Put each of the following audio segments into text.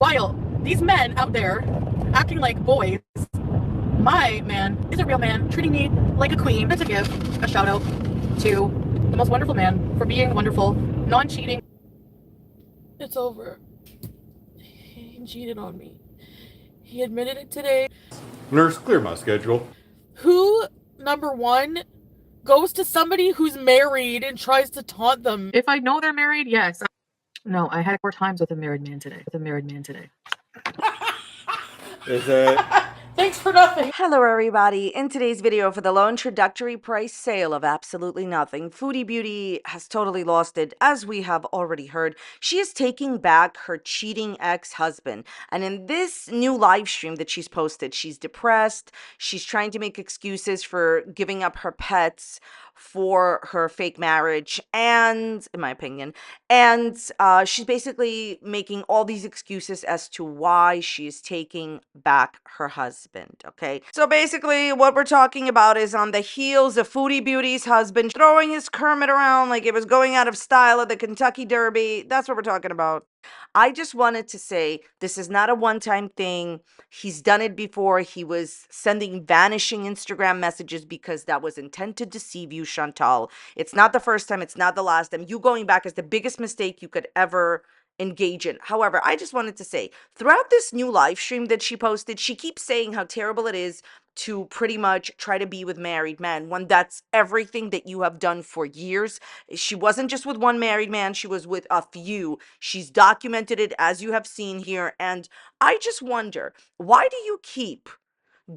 While these men out there acting like boys, my man is a real man, treating me like a queen. To give a shout out to the most wonderful man for being wonderful, non-cheating. It's over. He cheated on me. He admitted it today. Nurse, clear my schedule. Who, number one, goes to somebody who's married and tries to taunt them? If I know they're married, yes. No, I had 4 times with a married man today. Is it? Thanks for nothing. Hello everybody. In today's video for the low introductory price sale of absolutely nothing, Foodie Beauty has totally lost it. As we have already heard, she is taking back her cheating ex-husband. And in this new live stream that she's posted, she's depressed. She's trying to make excuses for giving up her pets for her fake marriage, and in my opinion, and she's basically making all these excuses as to why she is taking back her husband. Okay, so basically what we're talking about is on the heels of Foodie Beauty's husband throwing his Kermit around like it was going out of style at the Kentucky Derby. That's what we're talking about. I just wanted to say this is not a one-time thing. He's done it before. He was sending vanishing Instagram messages because that was intent to deceive you, Chantal. It's not the first time. It's not the last time. You going back is the biggest mistake you could ever engage in. However, I just wanted to say, throughout this new live stream that she posted, she keeps saying how terrible it is to pretty much try to be with married men when that's everything that you have done for years. She wasn't just with one married man, she was with a few. She's documented it, as you have seen here, and I just wonder, why do you keep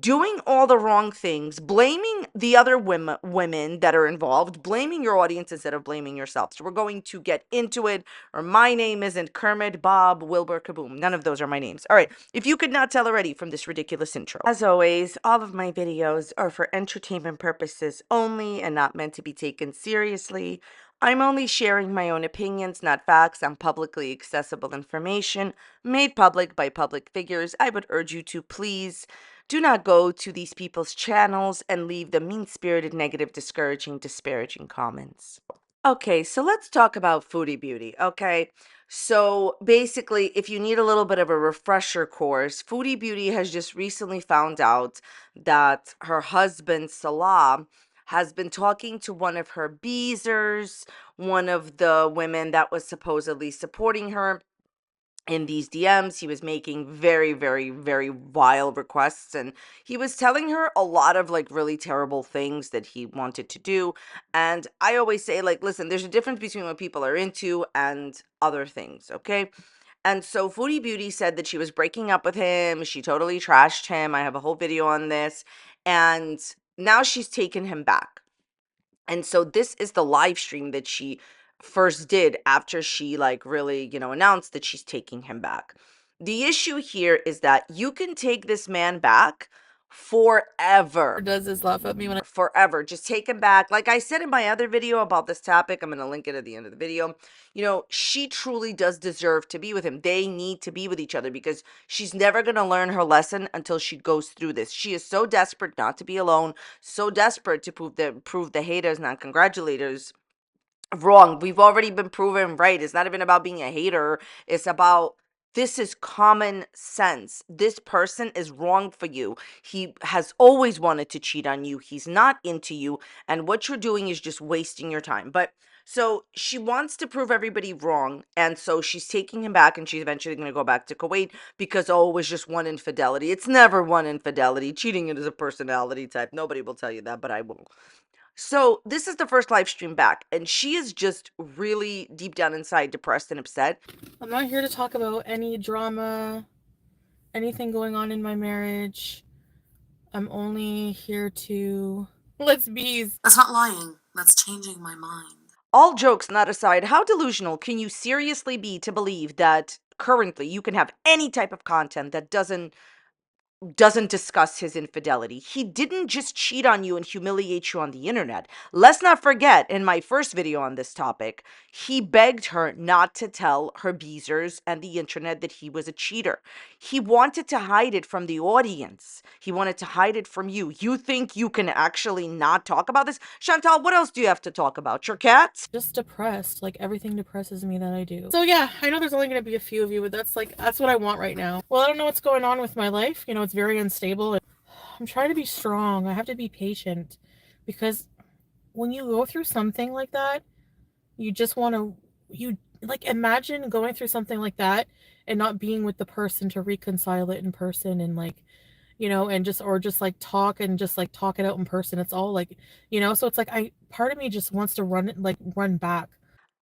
doing all the wrong things, blaming the other women that are involved, blaming your audience instead of blaming yourself? So we're going to get into it. Or my name isn't Kermit, Bob, Wilbur, Kaboom. None of those are my names. All right, if you could not tell already from this ridiculous intro. As always, all of my videos are for entertainment purposes only and not meant to be taken seriously. I'm only sharing my own opinions, not facts, on publicly accessible information made public by public figures. I would urge you to please do not go to these people's channels and leave the mean-spirited, negative, disparaging comments. Okay, so let's talk about Foodie Beauty, okay? So basically, if you need a little bit of a refresher course, Foodie Beauty has just recently found out that her husband, Salah, has been talking to one of her beezers, one of the women that was supposedly supporting her in these DMs. He was making very, very, very vile requests, and he was telling her a lot of like really terrible things that he wanted to do. And I always say, like, listen, there's a difference between what people are into and other things, okay? And so Foodie Beauty said that she was breaking up with him. She totally trashed him. I have a whole video on this. And now she's taken him back. And so this is the live stream that she first did after she like really, announced that she's taking him back. The issue here is that you can take this man back forever. Does this laugh at me when Forever. Just take him back. Like I said in my other video about this topic, I'm going to link it at the end of the video. She truly does deserve to be with him. They need to be with each other because she's never going to learn her lesson until she goes through this. She is so desperate not to be alone, so desperate to prove the haters, not congratulators, wrong. We've already been proven right. It's not even about being a hater. It's about, this is common sense. This person is wrong for you. He has always wanted to cheat on you. He's not into you. And what you're doing is just wasting your time. But so she wants to prove everybody wrong. And so she's taking him back, and she's eventually going to go back to Kuwait because, oh, it was just one infidelity. It's never one infidelity. Cheating is a personality type. Nobody will tell you that, but I will. So this is the first live stream back, and she is just really deep down inside depressed and upset. I'm not here to talk about any drama, anything going on in my marriage. I'm only here to... Let's bees. That's not lying. That's changing my mind. All jokes not aside, how delusional can you seriously be to believe that currently you can have any type of content that doesn't doesn't discuss his infidelity. He didn't just cheat on you and humiliate you on the internet. Let's not forget, in my first video on this topic, he begged her not to tell her beezers and the internet that he was a cheater. He wanted to hide it from the audience. He wanted to hide it from you. You think you can actually not talk about this? Chantal, what else do you have to talk about? Your cats? Just depressed. Like, everything depresses me that I do. So yeah, I know there's only going to be a few of you, but that's what I want right now. Well, I don't know what's going on with my life. You know, it's very unstable. I'm trying to be strong. I have to be patient, because when you go through something like that, you just want to, you like, imagine going through something like that and not being with the person to reconcile it in person, and like, you know, and just, or just like talk and just like talk it out in person. It's all like, you know, so it's like, part of me just wants to run back.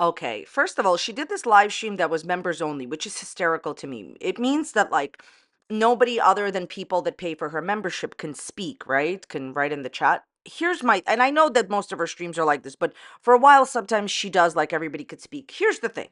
Okay, first of all, she did this live stream that was members only, which is hysterical to me. It means that, like, nobody other than people that pay for her membership can speak, right? Can write in the chat. Here's my, and I know that most of her streams are like this, but for a while, sometimes she does like everybody could speak. Here's the thing.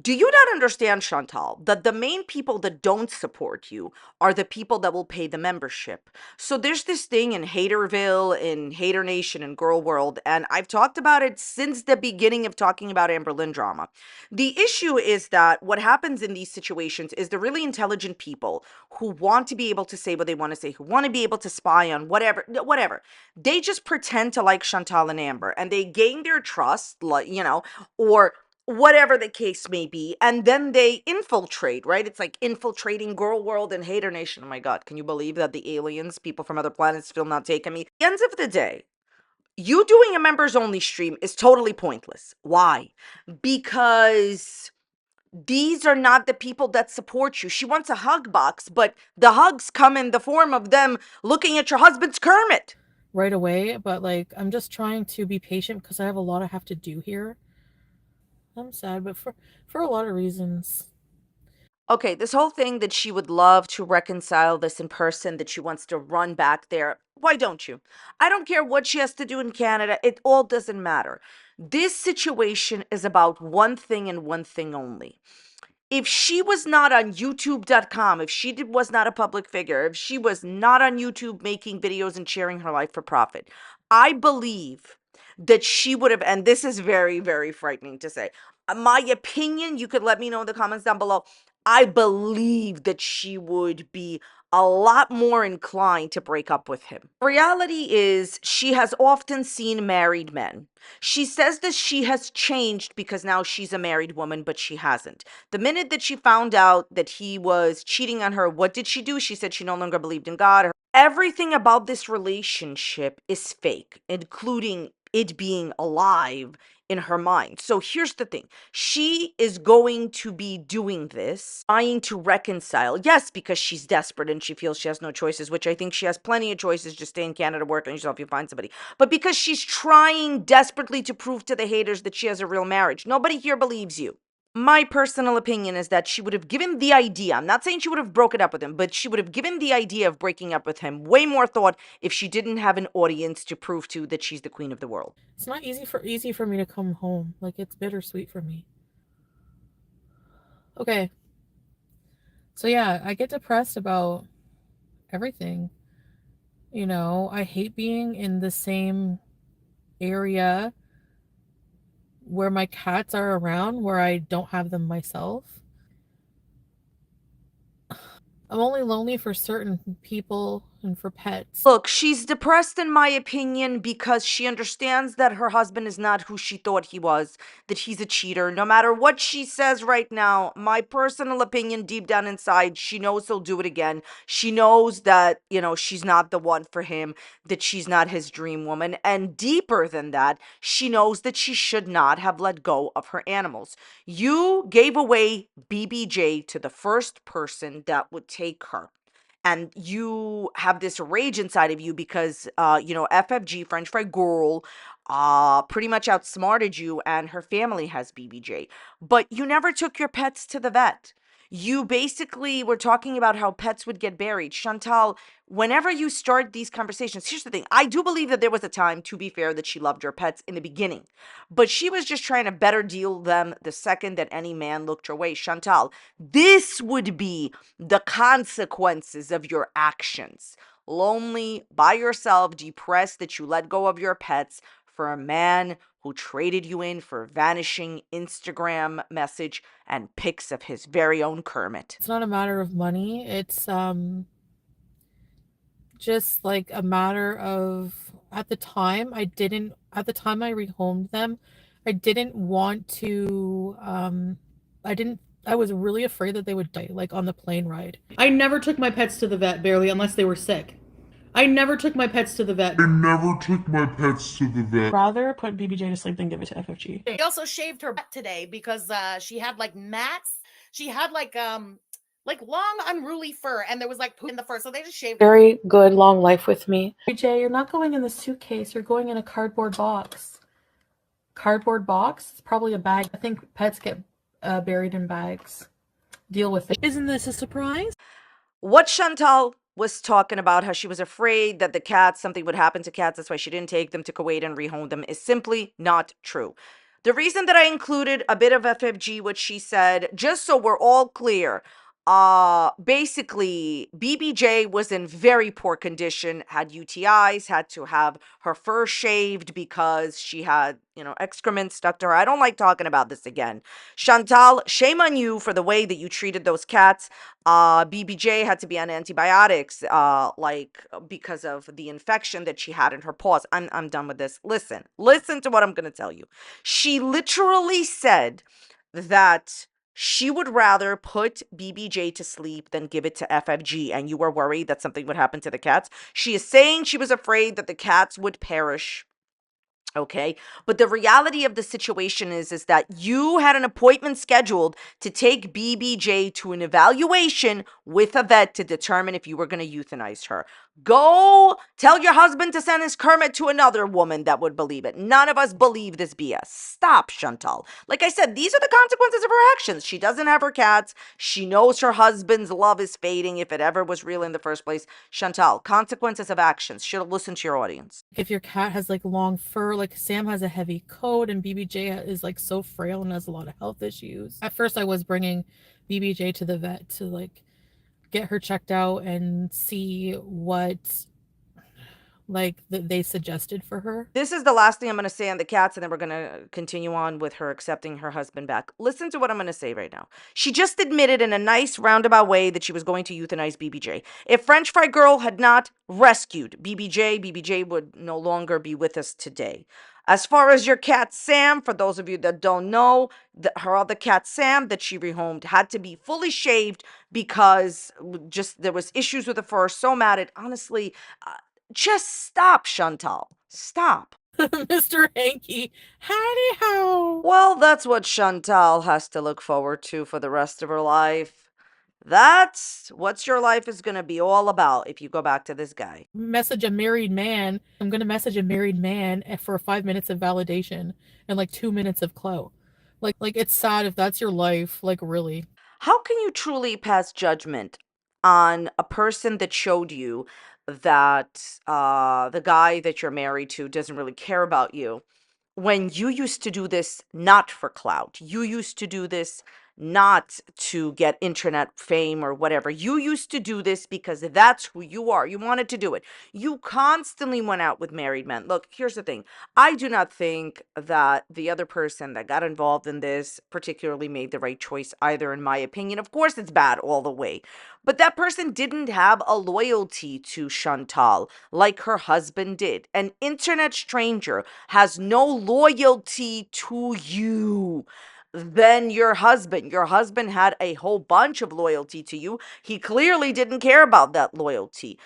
Do you not understand, Chantal, that the main people that don't support you are the people that will pay the membership? So there's this thing in Haterville, in Hater Nation, and Girl World, and I've talked about it since the beginning of talking about Amber Lynn drama. The issue is that what happens in these situations is the really intelligent people who want to be able to say what they want to say, who want to be able to spy on whatever. They just pretend to like Chantal and Amber, and they gain their trust, like, you know, or whatever the case may be, and then they infiltrate, right? It's like infiltrating Girl World and Hater Nation. Oh my God, can you believe that the aliens, people from other planets, still not taking me? At the end of the day, you doing a members only stream is totally pointless. Why? Because these are not the people that support you. She wants a hug box, but the hugs come in the form of them looking at your husband's Kermit Right away, but like, I'm just trying to be patient because I have a lot I have to do here. I'm sad, but for a lot of reasons. Okay, this whole thing that she would love to reconcile this in person, that she wants to run back there. Why don't you? I don't care what she has to do in Canada. It all doesn't matter. This situation is about one thing and one thing only. If she was not on youtube.com, if she was not a public figure, if she was not on YouTube making videos and sharing her life for profit, I believe that she would have, and this is very, very frightening to say. My opinion, you could let me know in the comments down below. I believe that she would be a lot more inclined to break up with him. Reality is, she has often seen married men. She says that she has changed because now she's a married woman, but she hasn't. The minute that she found out that he was cheating on her, what did she do? She said she no longer believed in God. Everything about this relationship is fake, including it being alive in her mind. So here's the thing. She is going to be doing this, trying to reconcile. Yes, because she's desperate and she feels she has no choices, which I think she has plenty of choices. Just stay in Canada, work on yourself, you'll find somebody. But because she's trying desperately to prove to the haters that she has a real marriage. Nobody here believes you. My personal opinion is that she would have given the idea, I'm not saying she would have broken up with him, but she would have given the idea of breaking up with him way more thought if she didn't have an audience to prove to that she's the queen of the world. It's not easy for me to come home. Like, it's bittersweet for me. Okay. So yeah, I get depressed about everything. You know, I hate being in the same area where my cats are around, where I don't have them myself. I'm only lonely for certain people and for pets. Look, she's depressed, in my opinion, because she understands that her husband is not who she thought he was, that he's a cheater. No matter what she says right now, my personal opinion, deep down inside, she knows he'll do it again. She knows that, you know, she's not the one for him, that she's not his dream woman. And deeper than that, she knows that she should not have let go of her animals. You gave away BBJ to the first person that would take her. And you have this rage inside of you because, you know, FFG, French Fry Girl, pretty much outsmarted you, and her family has BBJ. But you never took your pets to the vet. You basically were talking about how pets would get buried. Chantal, whenever you start these conversations, here's the thing. I do believe that there was a time, to be fair, that she loved her pets in the beginning, but she was just trying to better deal them the second that any man looked her way. Chantal, this would be the consequences of your actions. Lonely, by yourself, depressed that you let go of your pets for a man who traded you in for a vanishing Instagram message and pics of his very own Kermit. It's not a matter of money. It's just like a matter of at the time I rehomed them, I didn't want to I was really afraid that they would die, like on the plane ride. I never took my pets to the vet, barely, unless they were sick. I never took my pets to the vet. Rather put BBJ to sleep than give it to FFG. She also shaved her butt today because she had like mats. She had like long unruly fur, and there was like poop in the fur, so they just shaved. Very good long life with me. BJ, you're not going in the suitcase. You're going in a cardboard box. Cardboard box? It's probably a bag. I think pets get buried in bags. Deal with it. Isn't this a surprise? What Chantal was talking about, how she was afraid that the cats, something would happen to cats, that's why she didn't take them to Kuwait and rehome them, is simply not true. The reason that I included a bit of FFG, what she said, just so we're all clear, basically BBJ was in very poor condition, had UTIs, had to have her fur shaved because she had, excrement stuck to her. I don't like talking about this again. Chantal, shame on you for the way that you treated those cats. BBJ had to be on antibiotics, because of the infection that she had in her paws. I'm done with this. Listen to what I'm going to tell you. She literally said that she would rather put BBJ to sleep than give it to FFG, and you were worried that something would happen to the cats. She is saying she was afraid that the cats would perish. Okay, but the reality of the situation is that you had an appointment scheduled to take BBJ to an evaluation with a vet to determine if you were going to euthanize her. Go tell your husband to send his Kermit to another woman that would believe it. None of us believe this BS. Stop, Chantal. Like I said, these are the consequences of her actions. She doesn't have her cats. She knows her husband's love is fading, if it ever was real in the first place. Chantal, consequences of actions. Should have listened to your audience. If your cat has like long fur, like Sam has a heavy coat, and BBJ is like so frail and has a lot of health issues. At first I was bringing BBJ to the vet to like get her checked out and see what they suggested for her. This is the last thing I'm going to say on the cats, and then we're going to continue on with her accepting her husband back. Listen to what I'm going to say right now. She just admitted in a nice roundabout way that she was going to euthanize BBJ. If French Fry Girl had not rescued BBJ would no longer be with us today. As far as your cat Sam, for those of you that don't know, her other cat Sam that she rehomed had to be fully shaved because just there was issues with the fur. So mad at, honestly, just stop, Chantal. Stop. Mr. Hanky, howdy ho. Well, that's what Chantal has to look forward to for the rest of her life. That's what your life is going to be all about if you go back to this guy. Message a married man. I'm going to message a married man for 5 minutes of validation and like 2 minutes of clout. Like it's sad if that's your life, like really. How can you truly pass judgment on a person that showed you that the guy that you're married to doesn't really care about you when you used to do this not for clout? You used to do this not to get internet fame or whatever. You used to do this because that's who you are. You wanted to do it. You constantly went out with married men. Look, here's the thing. I do not think that the other person that got involved in this particularly made the right choice either, in my opinion. Of course, it's bad all the way. But that person didn't have a loyalty to Chantal like her husband did. An internet stranger has no loyalty to you than your husband. Your husband had a whole bunch of loyalty to you. He clearly didn't care about that loyalty.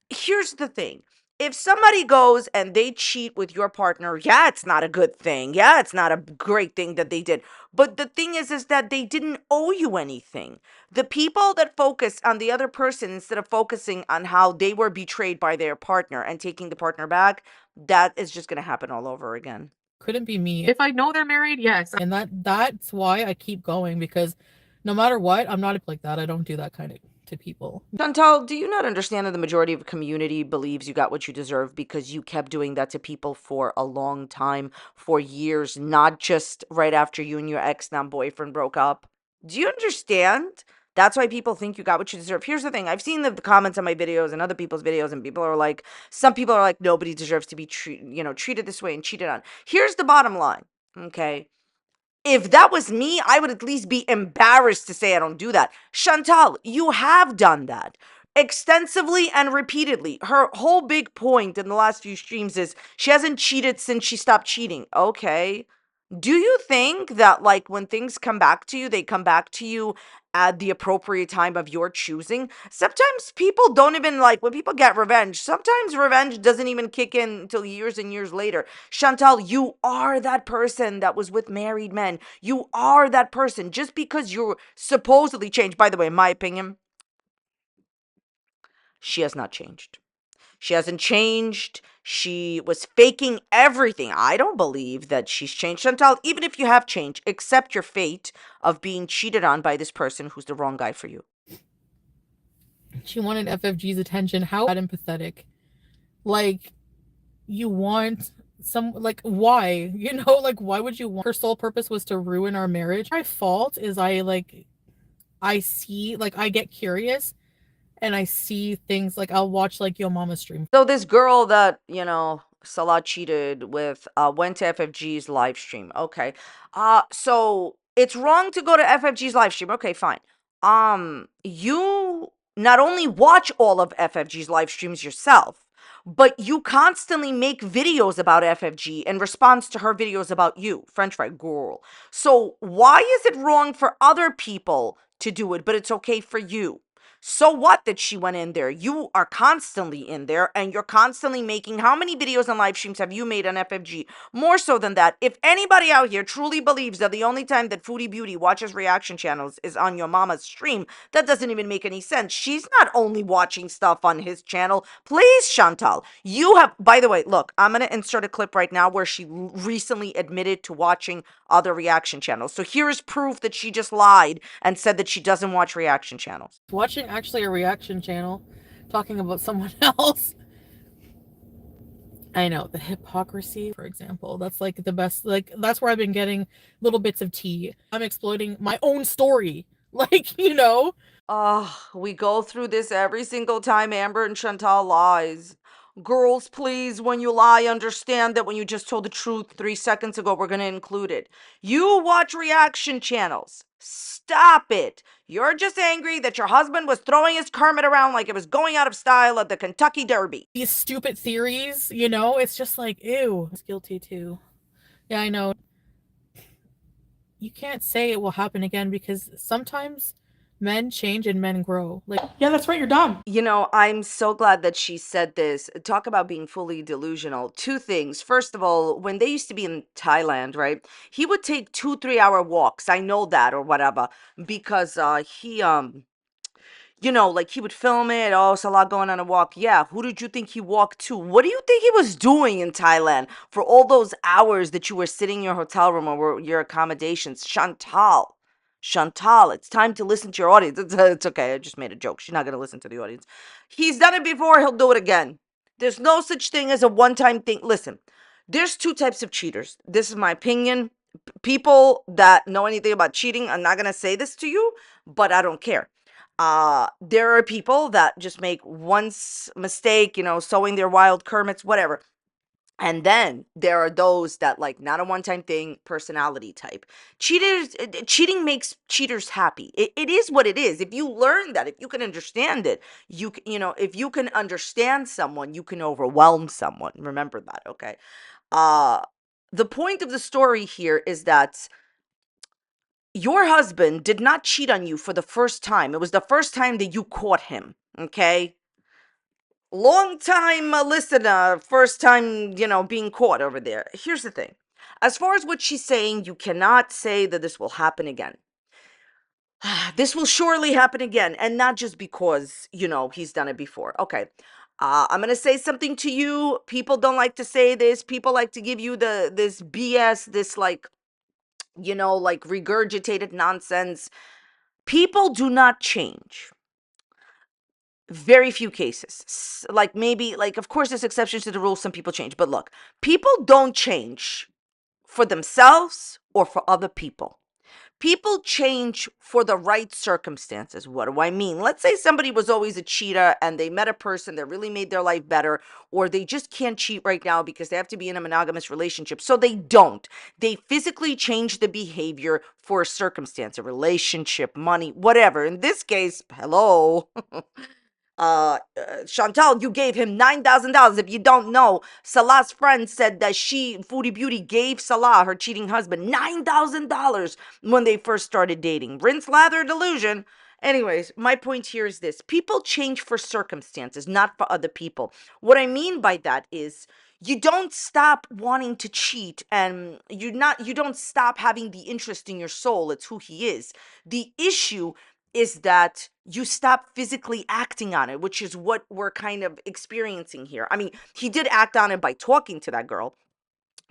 Here's the thing. If somebody goes and they cheat with your partner, yeah, it's not a good thing. Yeah, it's not a great thing that they did. But the thing is that they didn't owe you anything. The people that focus on the other person instead of focusing on how they were betrayed by their partner and taking the partner back, that is just going to happen all over again. Couldn't be me. If I know they're married, yes. And that's why I keep going, because No matter what, I'm not like that. I don't do that kind of to people. Chantal, do you not understand that the majority of the community believes you got what you deserve because you kept doing that to people for a long time, for years, not just right after you and your ex now boyfriend broke up? Do you understand? That's why people think you got what you deserve. Here's the thing. I've seen the comments on my videos and other people's videos, and people are like, some people are like, nobody deserves to be treated this way and cheated on. Here's the bottom line. Okay. If that was me, I would at least be embarrassed to say I don't do that. Chantal, you have done that extensively and repeatedly. Her whole big point in the last few streams is she hasn't cheated since she stopped cheating. Okay. Do you think that, like, when things come back to you, they come back to you at the appropriate time of your choosing? Sometimes people don't even, like, when people get revenge, sometimes revenge doesn't even kick in until years and years later. Chantal, you are that person that was with married men. You are that person. Just because you're supposedly changed, by the way, in my opinion, she has not changed. She hasn't changed. She was faking everything. I don't believe that she's changed. Chantal, even if you have changed, accept your fate of being cheated on by this person who's the wrong guy for you. She wanted FFG's attention. How empathetic. Like, you want some, like, why? You know, like, why would you want? Her sole purpose was to ruin our marriage. My fault is I see, like, I get curious and I see things, like, I'll watch, like, Yo Mama stream. So this girl that, Salah cheated with went to FFG's live stream. Okay. So it's wrong to go to FFG's live stream. Okay, fine. You not only watch all of FFG's live streams yourself, but you constantly make videos about FFG in response to her videos about you, French fry girl. So why is it wrong for other people to do it, but it's okay for you? So what that she went in there? You are constantly in there and you're constantly making, how many videos and live streams have you made on FFG? More so than that. If anybody out here truly believes that the only time that Foodie Beauty watches reaction channels is on your mama's stream, that doesn't even make any sense. She's not only watching stuff on his channel. Please, Chantal, you have, by the way, look, I'm going to insert a clip right now where she recently admitted to watching other reaction channels. So here is proof that she just lied and said that she doesn't watch reaction channels. Watching actually a reaction channel talking about someone else. I know, the hypocrisy, for example, that's like the best, like, that's where I've been getting little bits of tea. I'm exploiting my own story. Like, We go through this every single time Amber and Chantal lies. Girls, please, when you lie, understand that when you just told the truth 3 seconds ago, we're going to include it. You watch reaction channels. Stop it. You're just angry that your husband was throwing his Kermit around like it was going out of style at the Kentucky Derby. these stupid theories, it's just like, ew. It's guilty too. Yeah, I know. You can't say it will happen again because sometimes men change and men grow. Like, yeah, that's right, you're dumb. I'm so glad that she said this. Talk about being fully delusional. Two things. First of all, when they used to be in Thailand, right? He would take 2-3 hour walks. I know that or whatever because he like he would film it. Oh, Salah going on a walk. Yeah, who did you think he walked to? What do you think he was doing in Thailand for all those hours that you were sitting in your hotel room or were your accommodations? Chantal, it's time to listen to your audience. It's okay. I just made a joke. She's not going to listen to the audience. He's done it before. He'll do it again. There's no such thing as a one-time thing. Listen, there's two types of cheaters. This is my opinion. People that know anything about cheating, I'm not going to say this to you, but I don't care. There are people that just make one mistake, sowing their wild Kermits, whatever. And then there are those that, like, not a one-time thing, personality type. Cheating makes cheaters happy. It is what it is. If you learn that, if you can understand it, if you can understand someone, you can overwhelm someone. Remember that, okay? The point of the story here is that your husband did not cheat on you for the first time. It was the first time that you caught him, okay? Long time listener, first time, being caught over there. Here's the thing. As far as what she's saying, you cannot say that this will happen again. This will surely happen again. And not just because, he's done it before. Okay. I'm going to say something to you. People don't like to say this. People like to give you this BS, this like regurgitated nonsense. People do not change. Very few cases. Like maybe, like, of course, there's exceptions to the rule. Some people change. But look, people don't change for themselves or for other people. People change for the right circumstances. What do I mean? Let's say somebody was always a cheater and they met a person that really made their life better, or they just can't cheat right now because they have to be in a monogamous relationship. So they don't. They physically change the behavior for a circumstance, a relationship, money, whatever. In this case, hello. Chantal, you gave him $9,000. If you don't know, Salah's friend said that Foodie Beauty, gave Salah, her cheating husband, $9,000 when they first started dating. Rinse, lather, delusion. Anyways, my point here is this. People change for circumstances, not for other people. What I mean by that is you don't stop wanting to cheat, and you don't stop having the interest in your soul. It's who he is. The issue is that you stop physically acting on it, which is what we're kind of experiencing here. I mean, he did act on it by talking to that girl.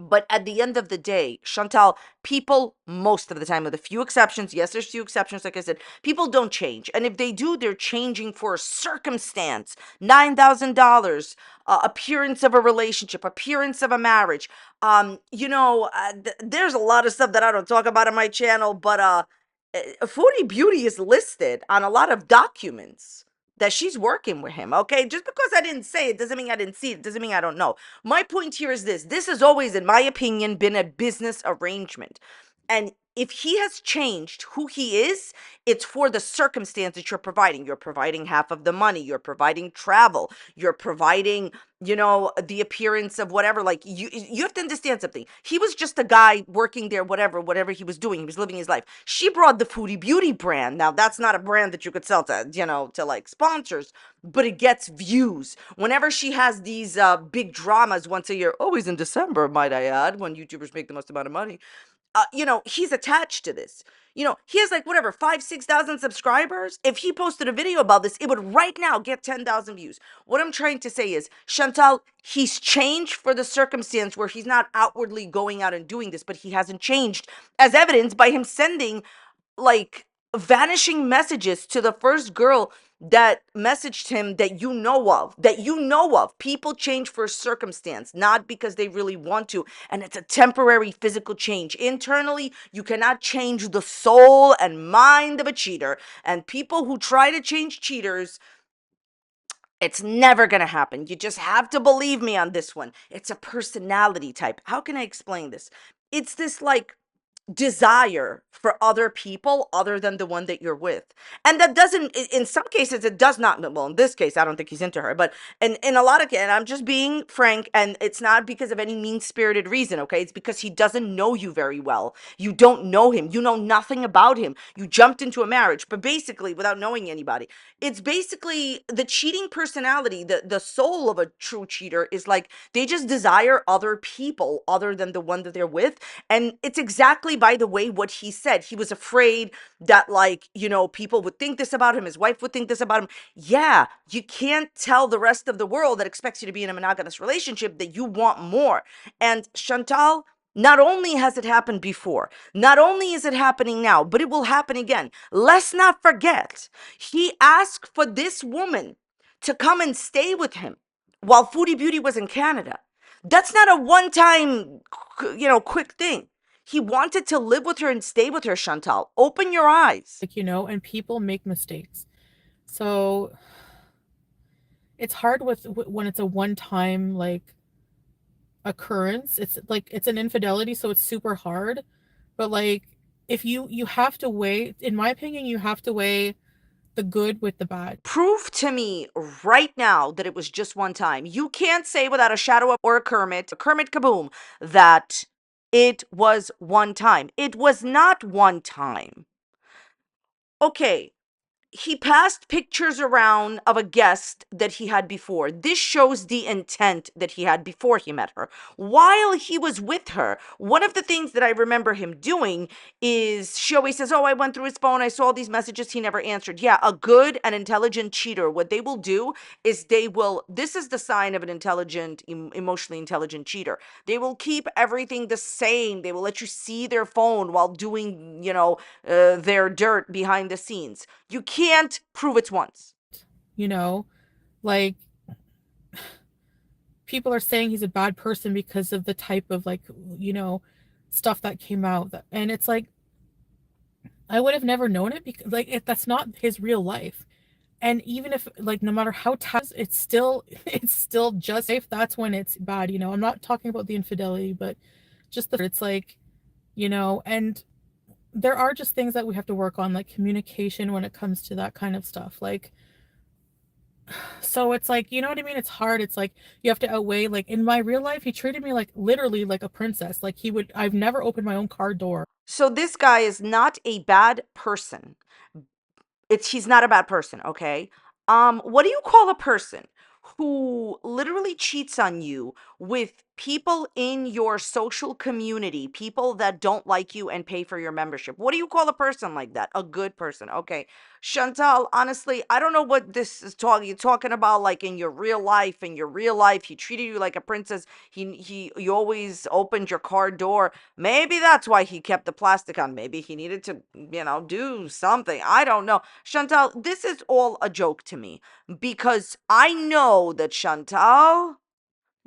But at the end of the day, Chantal, people, most of the time, with a few exceptions, yes, there's few exceptions, like I said, people don't change. And if they do, they're changing for a circumstance. $9,000, appearance of a relationship, appearance of a marriage. There's a lot of stuff that I don't talk about on my channel, but Foodie Beauty is listed on a lot of documents that she's working with him, okay? Just because I didn't say it doesn't mean I didn't see it, doesn't mean I don't know. My point here is this. This has always, in my opinion, been a business arrangement. And if he has changed who he is, it's for the circumstances you're providing. You're providing half of the money. You're providing travel. You're providing, the appearance of whatever. Like, you have to understand something. He was just a guy working there, whatever he was doing. He was living his life. She brought the Foodie Beauty brand. Now, that's not a brand that you could sell to like sponsors, but it gets views. Whenever she has these big dramas once a year, always in December, might I add, when YouTubers make the most amount of money, he's attached to this. He has like whatever, 6,000 subscribers. If he posted a video about this, it would right now get 10,000 views. What I'm trying to say is, Chantal, he's changed for the circumstance where he's not outwardly going out and doing this, but he hasn't changed, as evidenced by him sending like vanishing messages to the first girl that messaged him that you know of. People change for a circumstance, not because they really want to. And it's a temporary physical change. Internally, you cannot change the soul and mind of a cheater. And people who try to change cheaters, it's never going to happen. You just have to believe me on this one. It's a personality type. How can I explain this? It's this like desire for other people other than the one that you're with. And that doesn't, in some cases, it does not, well, in this case, I don't think he's into her, but in a lot of, and I'm just being frank, and it's not because of any mean-spirited reason, okay? It's because he doesn't know you very well. You don't know him. You know nothing about him. You jumped into a marriage, but basically, without knowing anybody, it's basically the cheating personality, the soul of a true cheater is like, they just desire other people other than the one that they're with. And it's exactly, by the way, what he said. He was afraid that, like, people would think this about him. His wife would think this about him. Yeah, you can't tell the rest of the world that expects you to be in a monogamous relationship that you want more. And Chantal, not only has it happened before, not only is it happening now, but it will happen again. Let's not forget, he asked for this woman to come and stay with him while Foodie Beauty was in Canada. That's not a one-time, quick thing. He wanted to live with her and stay with her, Chantal. Open your eyes. And people make mistakes. So it's hard when it's a one-time like occurrence. It's like it's an infidelity, so it's super hard. But like if you have to weigh, in my opinion, you have to weigh the good with the bad. Prove to me right now that it was just one time. You can't say without a shadow of or a Kermit Kaboom, that it was one time. It was not one time. Okay, he passed pictures around of a guest that he had before. This shows the intent that he had before he met her. While he was with her, one of the things that I remember him doing is she always says, oh, I went through his phone, I saw these messages, he never answered. Yeah, a good and intelligent cheater, what they will do is this is the sign of an intelligent, emotionally intelligent cheater. They will keep everything the same. They will let you see their phone while doing, their dirt behind the scenes. You can't prove it once. Like, people are saying he's a bad person because of the type of stuff that came out. And it's like, I would have never known it because that's not his real life. And even if no matter how it's still just safe. That's when it's bad. I'm not talking about the infidelity, but just it's and there are just things that we have to work on, like communication when it comes to that kind of stuff. So it's you know what I mean? It's hard. It's you have to outweigh, in my real life, he treated me literally like a princess. I've never opened my own car door. So this guy is not a bad person. He's not a bad person, okay? What do you call a person who literally cheats on you with people in your social community, people that don't like you and pay for your membership? What do you call a person like that? A good person. Okay. Chantal, honestly, I don't know what this is you're talking about, in your real life. In your real life, he treated you like a princess. You always opened your car door. Maybe that's why he kept the plastic on. Maybe he needed to, do something. I don't know. Chantal, this is all a joke to me because I know that Chantal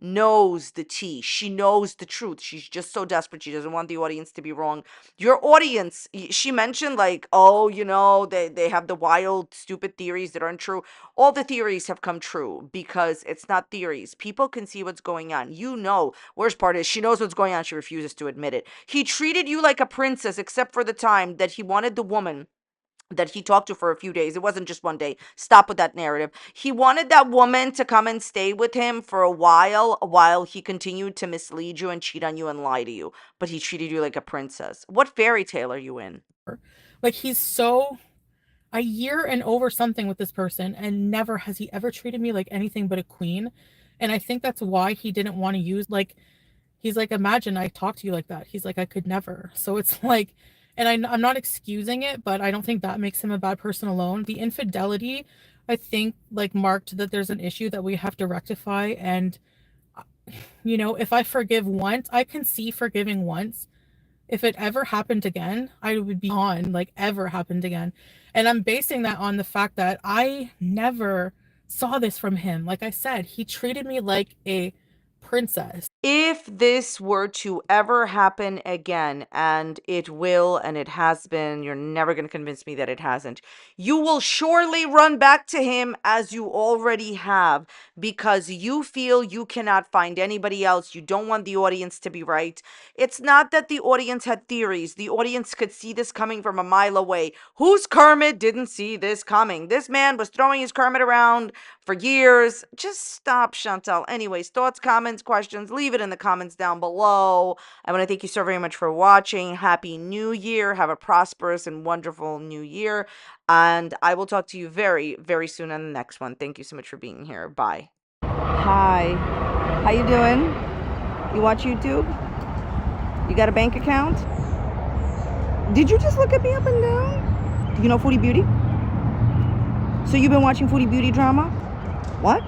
knows the tea. She knows the truth. She's just so desperate. She doesn't want the audience to be wrong. Your audience, she mentioned they have the wild, stupid theories that aren't true. All the theories have come true because it's not theories. People can see what's going on. Worst part is she knows what's going on. She refuses to admit it. He treated you like a princess except for the time that he wanted the woman that he talked to for a few days. It wasn't just one day. Stop with that narrative. He wanted that woman to come and stay with him for a while he continued to mislead you and cheat on you and lie to you. But he treated you like a princess. What fairy tale are you in? He's so a year and over something with this person, and never has he ever treated me like anything but a queen. And I think that's why he didn't want to use, he's imagine I talked to you like that. He's I could never. So it's and I'm not excusing it, but I don't think that makes him a bad person alone. The infidelity, I think, marked that there's an issue that we have to rectify. And, if I forgive once, I can see forgiving once. If it ever happened again, I would be on, ever happened again. And I'm basing that on the fact that I never saw this from him. Like I said, he treated me like a princess. If this were to ever happen again, and it will, and it has been, you're never going to convince me that it hasn't, you will surely run back to him as you already have, because you feel you cannot find anybody else. You don't want the audience to be right. It's not that the audience had theories. The audience could see this coming from a mile away. Whose Kermit didn't see this coming? This man was throwing his Kermit around for years. Just stop, Chantal. Anyways, thoughts, comments, questions, leave it in the comments down below. I want to thank you so very much for watching. Happy New Year. Have a prosperous and wonderful new year. And I will talk to you very, very soon on the next one. Thank you so much for being here. Bye. Hi. How you doing? You watch YouTube? You got a bank account? Did you just look at me up and down? You know Foodie Beauty? So you've been watching Foodie Beauty drama? What?